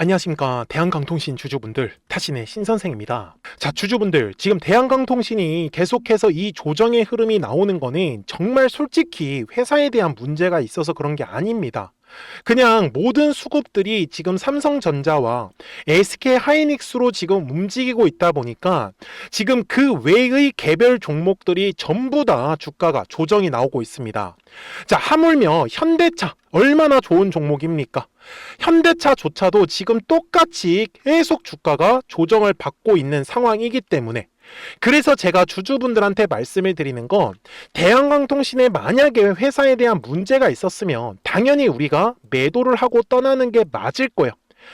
안녕하십니까. 대한강통신 주주분들, 타신의 신선생입니다. 자, 주주분들, 지금 대한강통신이 계속해서 이 조정의 흐름이 나오는 거는 정말 솔직히 회사에 대한 문제가 있어서 그런 게 아닙니다. 그냥 모든 수급들이 지금 삼성전자와 SK 하이닉스로 지금 움직이고 있다 보니까 지금 그 외의 개별 종목들이 전부 다 주가가 조정이 나오고 있습니다. 자, 하물며 현대차 얼마나 좋은 종목입니까? 현대차조차도 지금 똑같이 계속 주가가 조정을 받고 있는 상황이기 때문에, 그래서 제가 주주분들한테 말씀을 드리는 건, 대한강통신에 만약에 회사에 대한 문제가 있었으면 당연히 우리가 매도를 하고 떠나는 게 맞을 거예요.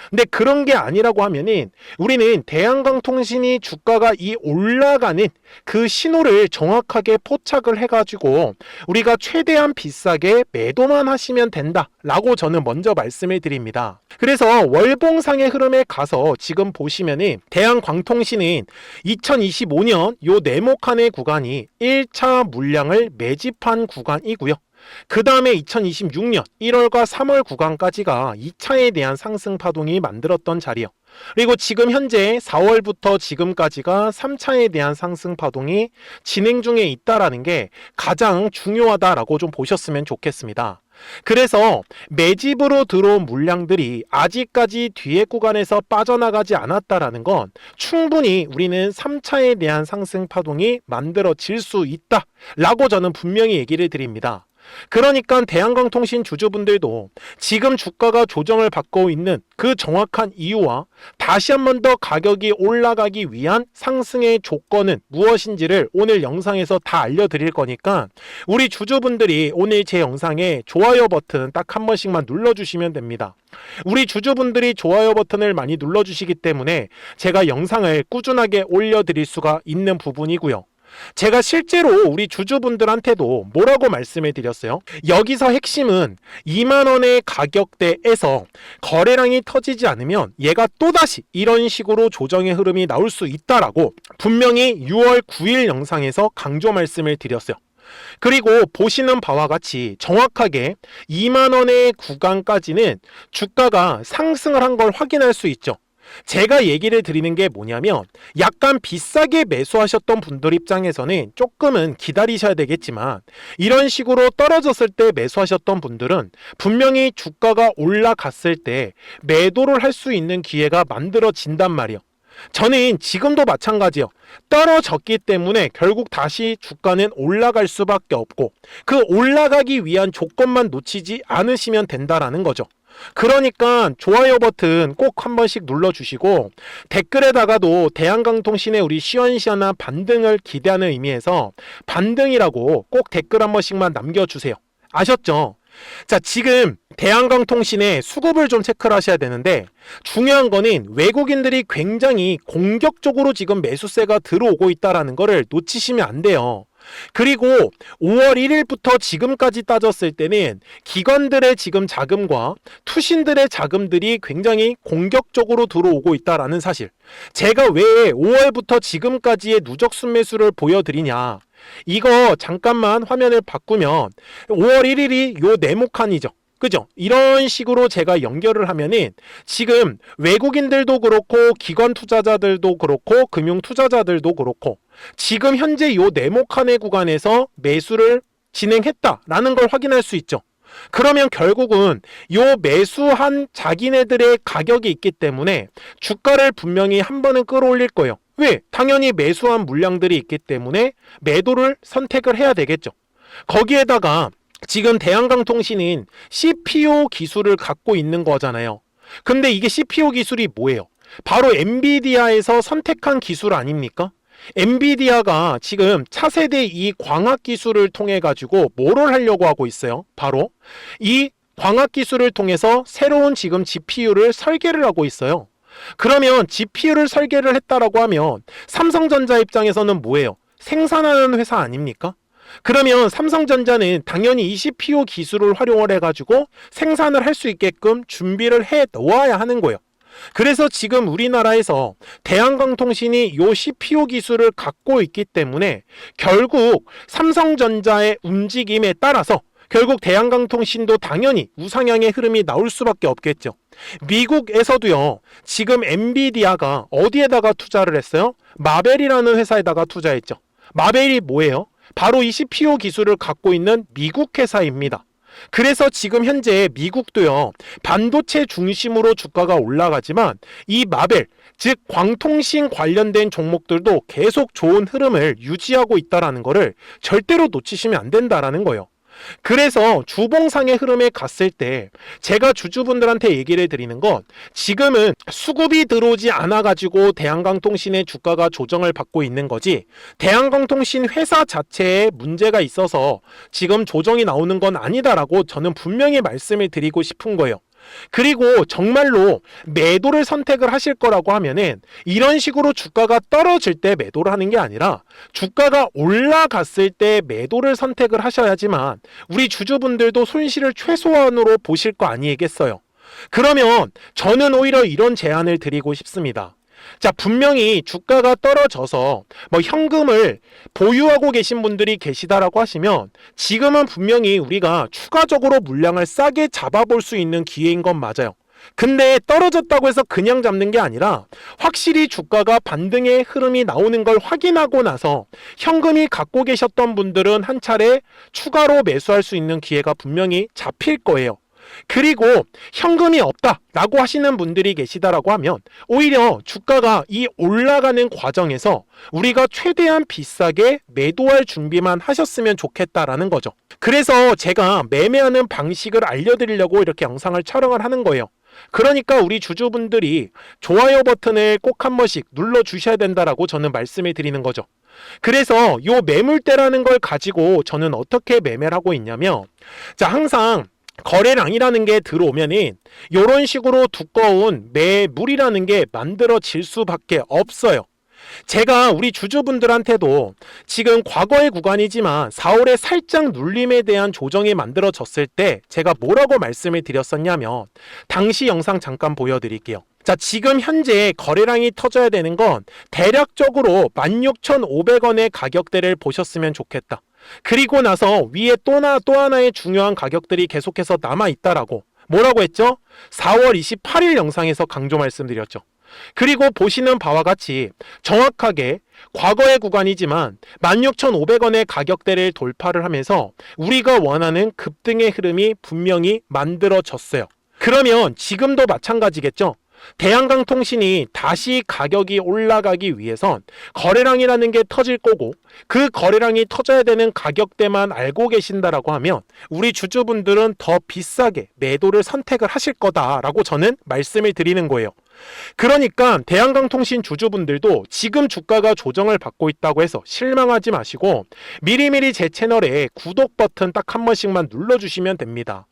근데 그런 게 아니라고 하면은 우리는 대한강통신이 주가가 이 올라가는 그 신호를 정확하게 포착을 해가지고 우리가 최대한 비싸게 매도만 하시면 된다 라고 저는 먼저 말씀을 드립니다. 그래서 월봉상의 흐름에 가서 지금 보시면은 대한광통신은 2025년 요 네모칸의 구간이 1차 물량을 매집한 구간이고요. 그 다음에 2026년 1월과 3월 구간까지가 2차에 대한 상승 파동이 만들었던 자리요. 그리고 지금 현재 4월부터 지금까지가 3차에 대한 상승 파동이 진행 중에 있다라는 게 가장 중요하다라고 좀 보셨으면 좋겠습니다. 그래서 매집으로 들어온 물량들이 아직까지 뒤에 구간에서 빠져나가지 않았다라는 건 충분히 우리는 3차에 대한 상승 파동이 만들어질 수 있다라고 저는 분명히 얘기를 드립니다. 그러니까 대한강통신 주주분들도 지금 주가가 조정을 받고 있는 그 정확한 이유와 다시 한 번 더 가격이 올라가기 위한 상승의 조건은 무엇인지를 오늘 영상에서 다 알려드릴 거니까 우리 주주분들이 오늘 제 영상에 좋아요 버튼 딱 한 번씩만 눌러주시면 됩니다. 우리 주주분들이 좋아요 버튼을 많이 눌러주시기 때문에 제가 영상을 꾸준하게 올려드릴 수가 있는 부분이고요. 제가 실제로 우리 주주분들한테도 뭐라고 말씀을 드렸어요? 여기서 핵심은 2만원의 가격대에서 거래량이 터지지 않으면 얘가 또다시 이런 식으로 조정의 흐름이 나올 수 있다라고 분명히 6월 9일 영상에서 강조 말씀을 드렸어요. 그리고 보시는 바와 같이 정확하게 2만원의 구간까지는 주가가 상승을 한 걸 확인할 수 있죠. 제가 얘기를 드리는 게 뭐냐면 약간 비싸게 매수하셨던 분들 입장에서는 조금은 기다리셔야 되겠지만 이런 식으로 떨어졌을 때 매수하셨던 분들은 분명히 주가가 올라갔을 때 매도를 할 수 있는 기회가 만들어진단 말이에요. 저는 지금도 마찬가지예요. 떨어졌기 때문에 결국 다시 주가는 올라갈 수밖에 없고 그 올라가기 위한 조건만 놓치지 않으시면 된다라는 거죠. 그러니까 좋아요 버튼 꼭 한 번씩 눌러주시고 댓글에다가도 대한강통신의 우리 시원시원한 반등을 기대하는 의미에서 반등이라고 꼭 댓글 한 번씩만 남겨주세요. 아셨죠? 자, 지금 대한강통신의 수급을 좀 체크를 하셔야 되는데 중요한 거는 외국인들이 굉장히 공격적으로 지금 매수세가 들어오고 있다는 거를 놓치시면 안 돼요. 그리고 5월 1일부터 지금까지 따졌을 때는 기관들의 지금 자금과 투신들의 자금들이 굉장히 공격적으로 들어오고 있다는 사실. 제가 왜 5월부터 지금까지의 누적 순매수를 보여드리냐. 이거 잠깐만 화면을 바꾸면 5월 1일이 요 네모칸이죠. 그죠? 이런 식으로 제가 연결을 하면은 지금 외국인들도 그렇고 기관 투자자들도 그렇고 금융 투자자들도 그렇고 지금 현재 요 네모칸의 구간에서 매수를 진행했다라는 걸 확인할 수 있죠. 그러면 결국은 요 매수한 자기네들의 가격이 있기 때문에 주가를 분명히 한 번은 끌어올릴 거예요. 왜? 당연히 매수한 물량들이 있기 때문에 매도를 선택을 해야 되겠죠. 거기에다가 지금 대한강통신은 CPU 기술을 갖고 있는 거잖아요. 근데 이게 CPU 기술이 뭐예요? 바로 엔비디아에서 선택한 기술 아닙니까? 엔비디아가 지금 차세대 이 광학 기술을 통해 가지고 뭐를 하려고 하고 있어요? 바로 이 광학 기술을 통해서 새로운 지금 GPU를 설계를 하고 있어요. 그러면 GPU를 설계를 했다라고 하면 삼성전자 입장에서는 뭐예요? 생산하는 회사 아닙니까? 그러면 삼성전자는 당연히 이 CPU 기술을 활용을 해가지고 생산을 할 수 있게끔 준비를 해 놓아야 하는 거예요. 그래서 지금 우리나라에서 대한강통신이 요 CPU 기술을 갖고 있기 때문에 결국 삼성전자의 움직임에 따라서 결국 대한강통신도 당연히 우상향의 흐름이 나올 수밖에 없겠죠. 미국에서도요, 지금 엔비디아가 어디에다가 투자를 했어요? 마벨이라는 회사에다가 투자했죠. 마벨이 뭐예요? 바로 이 CPU 기술을 갖고 있는 미국 회사입니다. 그래서 지금 현재 미국도요, 반도체 중심으로 주가가 올라가지만 이 마벨, 즉 광통신 관련된 종목들도 계속 좋은 흐름을 유지하고 있다는 것을 절대로 놓치시면 안 된다라는 거예요. 그래서 주봉상의 흐름에 갔을 때 제가 주주분들한테 얘기를 드리는 건, 지금은 수급이 들어오지 않아 가지고 대한강통신의 주가가 조정을 받고 있는 거지, 대한강통신 회사 자체에 문제가 있어서 지금 조정이 나오는 건 아니다라고 저는 분명히 말씀을 드리고 싶은 거예요. 그리고 정말로 매도를 선택을 하실 거라고 하면은 이런 식으로 주가가 떨어질 때 매도를 하는 게 아니라 주가가 올라갔을 때 매도를 선택을 하셔야지만 우리 주주분들도 손실을 최소한으로 보실 거 아니겠어요. 그러면 저는 오히려 이런 제안을 드리고 싶습니다. 자, 분명히 주가가 떨어져서 현금을 보유하고 계신 분들이 계시다라고 하시면 지금은 분명히 우리가 추가적으로 물량을 싸게 잡아볼 수 있는 기회인 건 맞아요. 근데 떨어졌다고 해서 그냥 잡는 게 아니라 확실히 주가가 반등의 흐름이 나오는 걸 확인하고 나서 현금이 갖고 계셨던 분들은 한 차례 추가로 매수할 수 있는 기회가 분명히 잡힐 거예요. 그리고 현금이 없다라고 하시는 분들이 계시다라고 하면 오히려 주가가 이 올라가는 과정에서 우리가 최대한 비싸게 매도할 준비만 하셨으면 좋겠다라는 거죠. 그래서 제가 매매하는 방식을 알려드리려고 이렇게 영상을 촬영을 하는 거예요. 그러니까 우리 주주분들이 좋아요 버튼을 꼭 한 번씩 눌러주셔야 된다라고 저는 말씀을 드리는 거죠. 그래서 요 매물대라는 걸 가지고 저는 어떻게 매매를 하고 있냐면, 자, 항상 거래량이라는 게 들어오면은 이런 식으로 두꺼운 매물이라는 게 만들어질 수밖에 없어요. 제가 우리 주주분들한테도 지금 과거의 구간이지만 4월에 살짝 눌림에 대한 조정이 만들어졌을 때 제가 뭐라고 말씀을 드렸었냐면, 당시 영상 잠깐 보여드릴게요. 자, 지금 현재 거래량이 터져야 되는 건 대략적으로 16,500원의 가격대를 보셨으면 좋겠다. 그리고 나서 위에 또 하나의 중요한 가격들이 계속해서 남아있다라고 뭐라고 했죠? 4월 28일 영상에서 강조 말씀드렸죠. 그리고 보시는 바와 같이 정확하게 과거의 구간이지만 16,500원의 가격대를 돌파를 하면서 우리가 원하는 급등의 흐름이 분명히 만들어졌어요. 그러면 지금도 마찬가지겠죠? 대한강통신이 다시 가격이 올라가기 위해선 거래량이라는 게 터질 거고, 그 거래량이 터져야 되는 가격대만 알고 계신다라고 하면 우리 주주분들은 더 비싸게 매도를 선택을 하실 거다라고 저는 말씀을 드리는 거예요. 그러니까 대한강통신 주주분들도 지금 주가가 조정을 받고 있다고 해서 실망하지 마시고 미리미리 제 채널에 구독 버튼 딱 한 번씩만 눌러주시면 됩니다.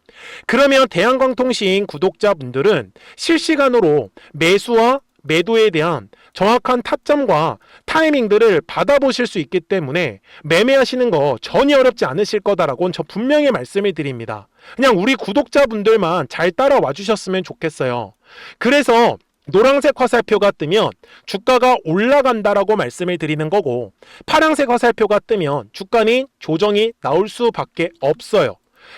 그러면 대한강통신 구독자분들은 실시간으로 매수와 매도에 대한 정확한 타점과 타이밍들을 받아보실 수 있기 때문에 매매하시는 거 전혀 어렵지 않으실 거다라고는 저 분명히 말씀을 드립니다. 그냥 우리 구독자분들만 잘 따라와 주셨으면 좋겠어요. 그래서 노란색 화살표가 뜨면 주가가 올라간다라고 말씀을 드리는 거고, 파란색 화살표가 뜨면 주가는 조정이 나올 수밖에 없어요.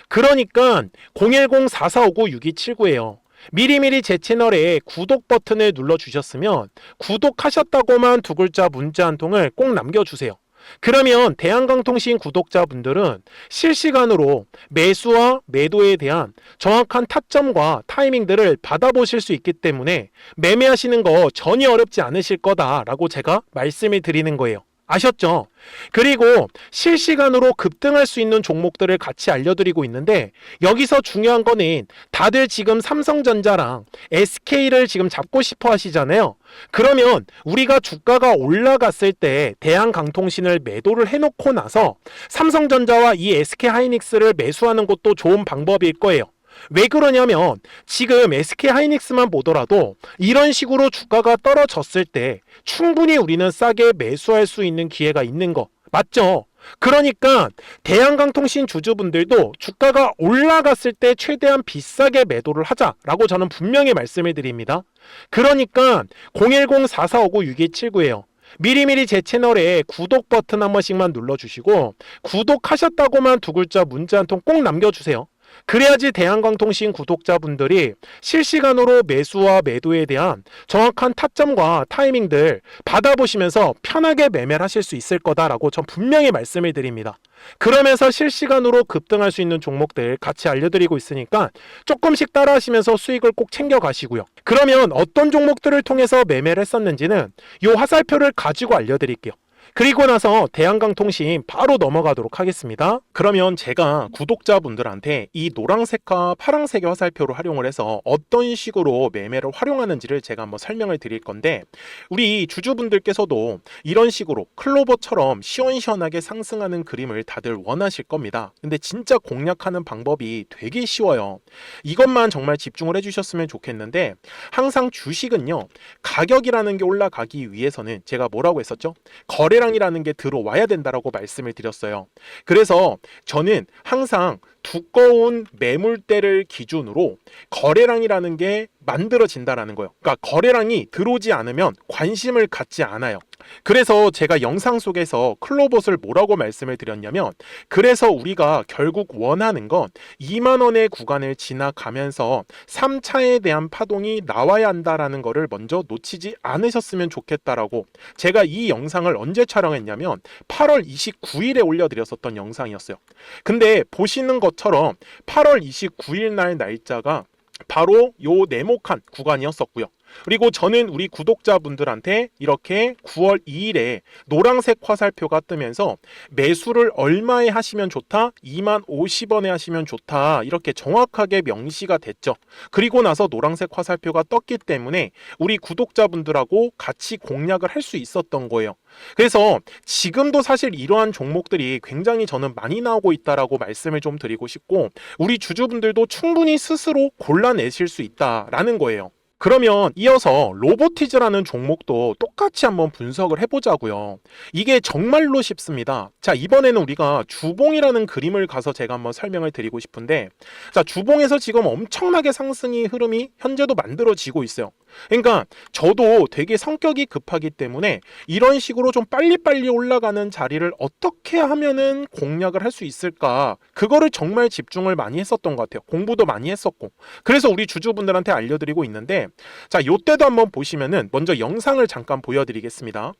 그러니까 010-4459-6279예요. 미리미리 제 채널에 구독 버튼을 눌러주셨으면 구독하셨다고만 두 글자 문자 한 통을 꼭 남겨주세요. 그러면 대한강통신 구독자분들은 실시간으로 매수와 매도에 대한 정확한 타점과 타이밍들을 받아보실 수 있기 때문에 매매하시는 거 전혀 어렵지 않으실 거다라고 제가 말씀을 드리는 거예요. 아셨죠? 그리고 실시간으로 급등할 수 있는 종목들을 같이 알려드리고 있는데, 여기서 중요한 거는 다들 지금 삼성전자랑 SK를 지금 잡고 싶어 하시잖아요. 그러면 우리가 주가가 올라갔을 때 대한강통신을 매도를 해놓고 나서 삼성전자와 이 SK하이닉스를 매수하는 것도 좋은 방법일 거예요. 왜 그러냐면 지금 SK하이닉스만 보더라도 이런 식으로 주가가 떨어졌을 때 충분히 우리는 싸게 매수할 수 있는 기회가 있는 거 맞죠? 그러니까 대한강통신 주주분들도 주가가 올라갔을 때 최대한 비싸게 매도를 하자라고 저는 분명히 말씀을 드립니다. 그러니까 010-4459-6279예요. 미리미리 제 채널에 구독 버튼 한 번씩만 눌러주시고 구독하셨다고만 두 글자 문자 한 통 꼭 남겨주세요. 그래야지 대한광통신 구독자분들이 실시간으로 매수와 매도에 대한 정확한 타점과 타이밍들 받아보시면서 편하게 매매를 하실 수 있을 거다라고 전 분명히 말씀을 드립니다. 그러면서 실시간으로 급등할 수 있는 종목들 같이 알려드리고 있으니까 조금씩 따라하시면서 수익을 꼭 챙겨가시고요. 그러면 어떤 종목들을 통해서 매매를 했었는지는 이 화살표를 가지고 알려드릴게요. 그리고 나서 대한광통신 바로 넘어가도록 하겠습니다. 그러면 제가 구독자분들한테 이 노란색과 파란색의 화살표를 활용을 해서 어떤 식으로 매매를 활용하는지를 제가 한번 설명을 드릴 건데, 우리 주주분들께서도 이런 식으로 클로버처럼 시원시원하게 상승하는 그림을 다들 원하실 겁니다. 근데 진짜 공략하는 방법이 되게 쉬워요. 이것만 정말 집중을 해주셨으면 좋겠는데, 항상 주식은요, 가격이라는 게 올라가기 위해서는 제가 뭐라고 했었죠? 거래량이라는 게 들어와야 된다라고 말씀을 드렸어요. 그래서 저는 항상 두꺼운 매물대를 기준으로 거래량이라는 게 만들어진다라는 거예요. 그러니까 거래량이 들어오지 않으면 관심을 갖지 않아요. 그래서 제가 영상 속에서 클로봇을 뭐라고 말씀을 드렸냐면, 그래서 우리가 결국 원하는 건 2만 원의 구간을 지나가면서 3차에 대한 파동이 나와야 한다라는 거를 먼저 놓치지 않으셨으면 좋겠다라고, 제가 이 영상을 언제 촬영했냐면 8월 29일에 올려드렸었던 영상이었어요. 근데 보시는 것처럼 8월 29일 날 날짜가 바로 요 네모칸 구간이었었고요. 그리고 저는 우리 구독자분들한테 이렇게 9월 2일에 노란색 화살표가 뜨면서 매수를 얼마에 하시면 좋다? 2만 50원에 하시면 좋다. 이렇게 정확하게 명시가 됐죠. 그리고 나서 노란색 화살표가 떴기 때문에 우리 구독자분들하고 같이 공략을 할 수 있었던 거예요. 그래서 지금도 사실 이러한 종목들이 굉장히 저는 많이 나오고 있다라고 말씀을 좀 드리고 싶고, 우리 주주분들도 충분히 스스로 골라내실 수 있다라는 거예요. 그러면 이어서 로보티즈라는 종목도 똑같이 한번 분석을 해보자고요. 이게 정말로 쉽습니다. 자, 이번에는 우리가 주봉이라는 그림을 가서 제가 한번 설명을 드리고 싶은데, 자, 주봉에서 지금 엄청나게 상승이 흐름이 현재도 만들어지고 있어요. 그러니까 저도 되게 성격이 급하기 때문에 이런 식으로 좀 빨리빨리 올라가는 자리를 어떻게 하면은 공략을 할 수 있을까, 그거를 정말 집중을 많이 했었던 것 같아요. 공부도 많이 했었고. 그래서 우리 주주분들한테 알려드리고 있는데, 자, 요때도 한번 보시면은 먼저 영상을 잠깐 보여드리겠습니다.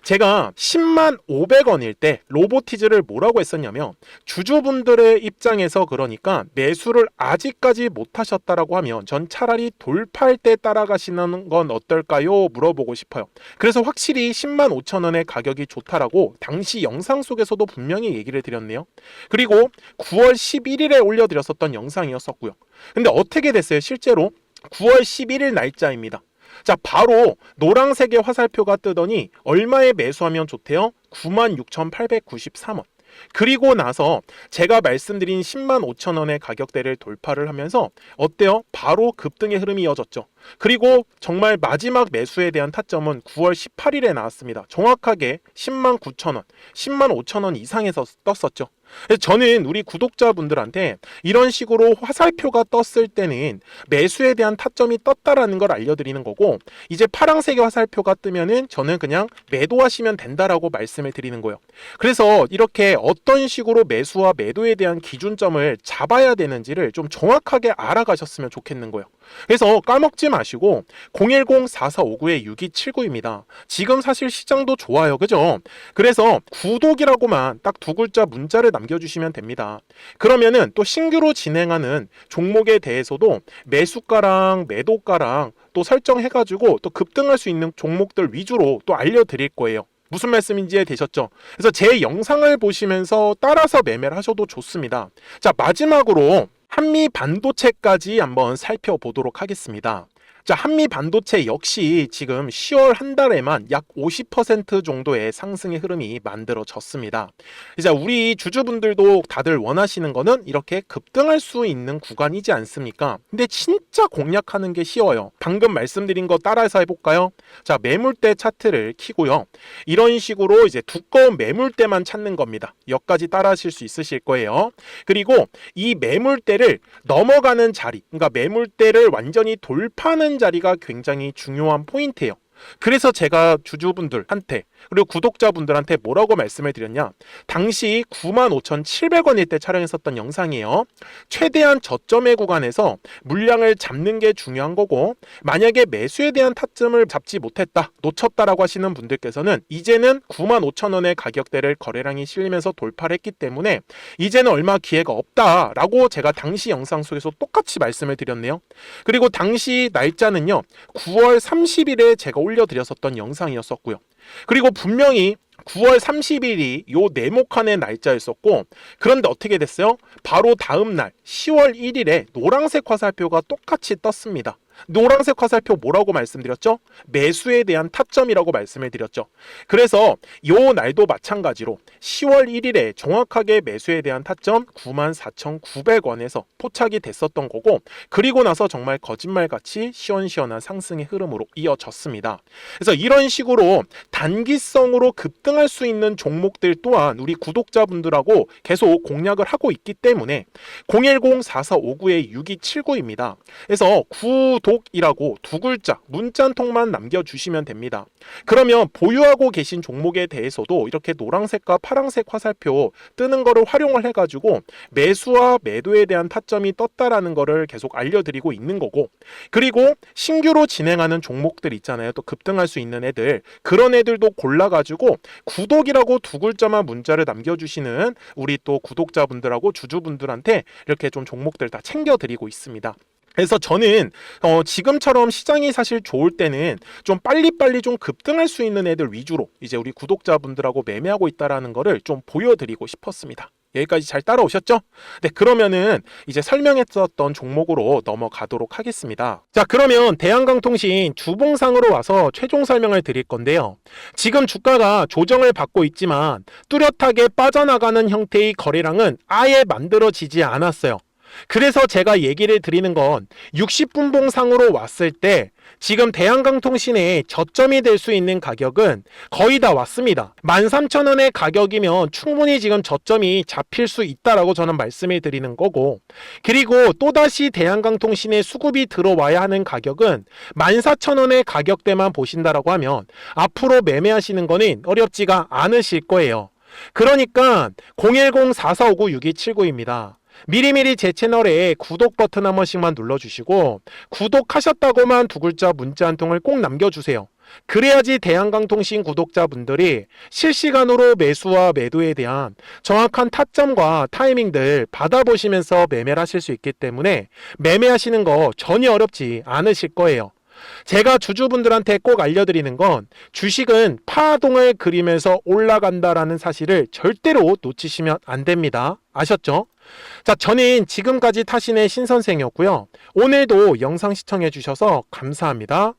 제가 10만 500원일 때 로보티즈를 뭐라고 했었냐면, 주주분들의 입장에서 그러니까 매수를 아직까지 못 하셨다라고 하면 전 차라리 돌파할 때 따라가시는 건 어떨까요? 물어보고 싶어요. 그래서 확실히 10만 5천 원의 가격이 좋다라고 당시 영상 속에서도 분명히 얘기를 드렸네요. 그리고 9월 11일에 올려드렸었던 영상이었었고요. 근데 어떻게 됐어요? 실제로 9월 11일 날짜입니다. 자, 바로 노란색의 화살표가 뜨더니 얼마에 매수하면 좋대요? 96,893원. 그리고 나서 제가 말씀드린 10만 5천 원의 가격대를 돌파를 하면서 어때요? 바로 급등의 흐름이 이어졌죠. 그리고 정말 마지막 매수에 대한 타점은 9월 18일에 나왔습니다. 정확하게 10만 9천 원, 10만 5천 원 이상에서 떴었죠. 저는 우리 구독자분들한테 이런 식으로 화살표가 떴을 때는 매수에 대한 타점이 떴다라는 걸 알려드리는 거고, 이제 파란색의 화살표가 뜨면은 저는 그냥 매도하시면 된다라고 말씀을 드리는 거예요. 그래서 이렇게 어떤 식으로 매수와 매도에 대한 기준점을 잡아야 되는지를 좀 정확하게 알아가셨으면 좋겠는 거예요. 그래서 까먹지 마시고 010-4459-6279입니다. 지금 사실 시장도 좋아요. 그죠? 그래서 구독이라고만 딱 두 글자 문자를 남겨주시면 됩니다. 그러면은 또 신규로 진행하는 종목에 대해서도 매수가랑 매도가랑 또 설정해가지고 또 급등할 수 있는 종목들 위주로 또 알려드릴 거예요. 무슨 말씀인지 이해되셨죠? 그래서 제 영상을 보시면서 따라서 매매를 하셔도 좋습니다. 자, 마지막으로 한미 반도체까지 한번 살펴보도록 하겠습니다. 자, 한미 반도체 역시 지금 10월 한 달에만 약 50% 정도의 상승의 흐름이 만들어졌습니다. 이제 우리 주주분들도 다들 원하시는 거는 이렇게 급등할 수 있는 구간이지 않습니까? 근데 진짜 공략하는 게 쉬워요. 방금 말씀드린 거 따라해서 해볼까요? 자, 매물대 차트를 키고요. 이런 식으로 이제 두꺼운 매물대만 찾는 겁니다. 여기까지 따라하실 수 있으실 거예요. 그리고 이 매물대를 넘어가는 자리, 그러니까 매물대를 완전히 돌파하는 자리가 굉장히 중요한 포인트예요. 그래서 제가 주주분들한테 그리고 구독자분들한테 뭐라고 말씀을 드렸냐, 당시 95,700원일 때 촬영했었던 영상이에요. 최대한 저점의 구간에서 물량을 잡는 게 중요한 거고, 만약에 매수에 대한 타점을 잡지 못했다, 놓쳤다라고 하시는 분들께서는 이제는 95,000원의 가격대를 거래량이 실리면서 돌파를 했기 때문에 이제는 얼마 기회가 없다라고 제가 당시 영상 속에서 똑같이 말씀을 드렸네요. 그리고 당시 날짜는요, 9월 30일에 제가 올려드렸었던 영상이었었고요. 그리고 분명히 9월 30일이 요 네모칸의 날짜였었고, 그런데 어떻게 됐어요? 바로 다음 날 10월 1일에 노란색 화살표가 똑같이 떴습니다. 노란색 화살표 뭐라고 말씀드렸죠? 매수에 대한 타점이라고 말씀을 드렸죠. 그래서 요 날도 마찬가지로 10월 1일에 정확하게 매수에 대한 타점 94,900원에서 포착이 됐었던 거고, 그리고 나서 정말 거짓말같이 시원시원한 상승의 흐름으로 이어졌습니다. 그래서 이런 식으로 단기성으로 급등할 수 있는 종목들 또한 우리 구독자분들하고 계속 공략을 하고 있기 때문에 010-4459-6279입니다. 그래서 구독이라고 두 글자 문자 한 통만 남겨주시면 됩니다. 그러면 보유하고 계신 종목에 대해서도 이렇게 노란색과 파란색 화살표 뜨는 거를 활용을 해가지고 매수와 매도에 대한 타점이 떴다라는 거를 계속 알려드리고 있는 거고, 그리고 신규로 진행하는 종목들 있잖아요. 또 급등할 수 있는 애들, 그런 애들도 골라가지고 구독이라고 두 글자만 문자를 남겨주시는 우리 또 구독자분들하고 주주분들한테 이렇게 좀 종목들 다 챙겨드리고 있습니다. 그래서 저는 지금처럼 시장이 사실 좋을 때는 좀 빨리빨리 좀 급등할 수 있는 애들 위주로 이제 우리 구독자분들하고 매매하고 있다라는 거를 좀 보여드리고 싶었습니다. 여기까지 잘 따라오셨죠? 네, 그러면은 이제 설명했었던 종목으로 넘어가도록 하겠습니다. 자, 그러면 대한강통신 주봉상으로 와서 최종 설명을 드릴 건데요. 지금 주가가 조정을 받고 있지만 뚜렷하게 빠져나가는 형태의 거래량은 아예 만들어지지 않았어요. 그래서 제가 얘기를 드리는 건 60분봉상으로 왔을 때 지금 대한강통신의 저점이 될 수 있는 가격은 거의 다 왔습니다. 13,000원의 가격이면 충분히 지금 저점이 잡힐 수 있다라고 저는 말씀을 드리는 거고, 그리고 또다시 대한강통신의 수급이 들어와야 하는 가격은 14,000원의 가격대만 보신다라고 하면 앞으로 매매하시는 거는 어렵지가 않으실 거예요. 그러니까 010-4459-6279입니다. 미리미리 제 채널에 구독 버튼 한 번씩만 눌러주시고, 구독하셨다고만 두 글자 문자 한 통을 꼭 남겨주세요. 그래야지 대한강통신 구독자분들이 실시간으로 매수와 매도에 대한 정확한 타점과 타이밍들 받아보시면서 매매를 하실 수 있기 때문에 매매하시는 거 전혀 어렵지 않으실 거예요. 제가 주주분들한테 꼭 알려드리는 건 주식은 파동을 그리면서 올라간다라는 사실을 절대로 놓치시면 안 됩니다. 아셨죠? 자, 저는 지금까지 타신의 신선생이었고요. 오늘도 영상 시청해 주셔서 감사합니다.